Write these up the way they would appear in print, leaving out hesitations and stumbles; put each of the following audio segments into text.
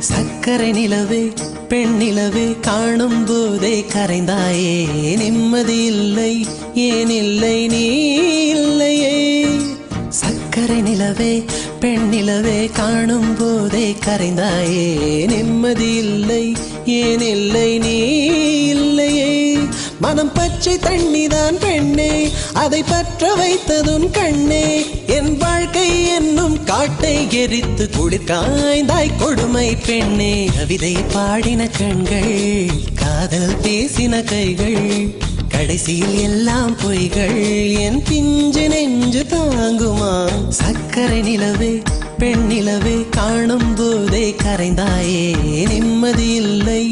சக்கரை நிலவே பெண் நிலவே காணும் போதே கரைந்தாயே நிம்மதி இல்லை ஏன் இல்லை நீ இல்லையே சக்கரை நிலவே பெண் நிலவே காணும் போதே கரைந்தாயே நிம்மதி இல்லை ஏன் இல்லை நீ இல்லையே மனம் பச்சை தண்ணிதான் பெண்ணே அதை பற்ற வைத்ததும் கண்ணே என் வாழ்க்கை என்னும் காட்டை எரித்து குளிர்காய்ந்தாய் கொடுமை பெண்ணே கவிதை பாடின கண்கள் காதல் பேசின கைகள் கடைசியில் எல்லாம் பொய்கள் என் பிஞ்சு நெஞ்சு தாங்குமா சக்கரை நிலவே பெண் நிலவே காணும் போதே கரைந்தாயே நிம்மதி இல்லை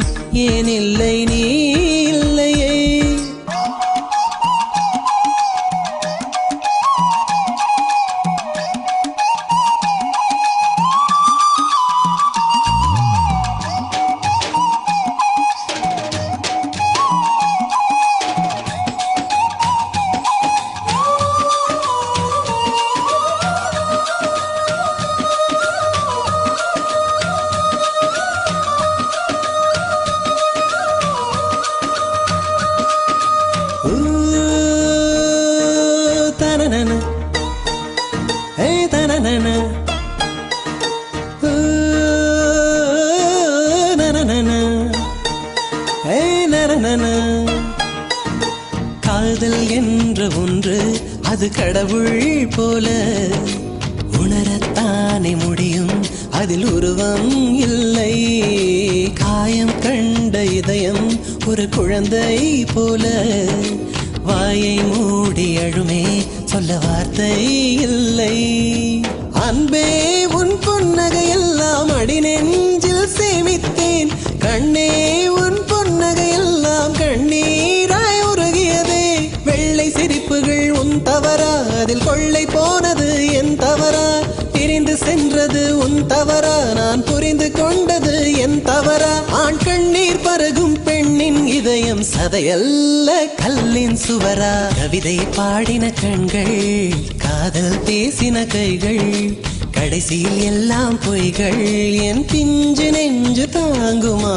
ஏன் இல்லை நீ இல்லையே காதல் என்ற ஒன்று அது கடவுள் போல உணரத்தானே முடியும் அதில் உருவம் இல்லை காயம் கண்ட இதயம் ஒரு குழந்தை போல வாயை மூடி அழுமே சொல்ல வார்த்தை இல்லை அன்பே உன் புன்னகை எல்லாம் அடி நெஞ்சில் சேமித்தேன் கண்ணே உன் புன்னகை எல்லாம் கண்ணீராய் உருகியதே வெள்ளை சிரிப்புகள் உன் தவறா அதில் கொள்ளை போனது என் தவறா பிரிந்து சென்றது உன் தவறா நான் புரிந்து கொண்டது என் தவறா ஆண் கண்ணீர் பருகும் பெண்ணின் இதயம் சதையல்ல கல்லின் சுவரா கவிதை பாடின கண்கள் காதல் பேசின கைகள் கடைசியில் எல்லாம் பொய்கள் என் பிஞ்சு நெஞ்சு தாங்குமா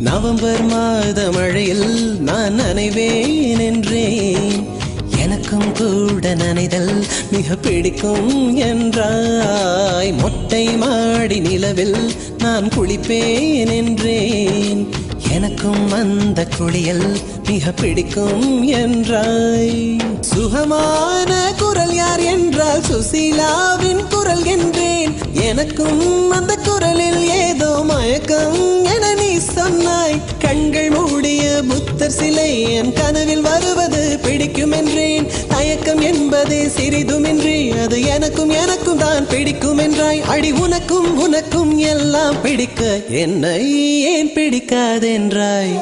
நவம்பர் மாத மழையில் நான் நனைவேன் என்றேன் எனக்கும் கூட நனைதல் மிக பிடிக்கும் என்றாய் மொட்டை மாடி நிலவில் நான் குளிப்பேன் என்றேன் எனக்கும் அந்த குளியல் மிக பிடிக்கும் என்றாய் சுகமான குரல் யார் என்றால் சுசீலாவின் குரல் என்றேன் எனக்கும் அந்த குரலில் ஏதோ மயக்கம் என நீ சொன்னாய் கண்கள் மூடிய புத்தர் சிலை என் கனவில் வருவது பிடிக்கும் என்றேன் தயக்கம் என்பதே சிறிதுமின்றி அது எனக்கும் எனக்கும் தான் பிடிக்கும் என்றாய் அடி உனக்கும் உனக்கும் எல்லாம் பிடிக்க என்னை ஏன் பிடிக்காதென்றாய்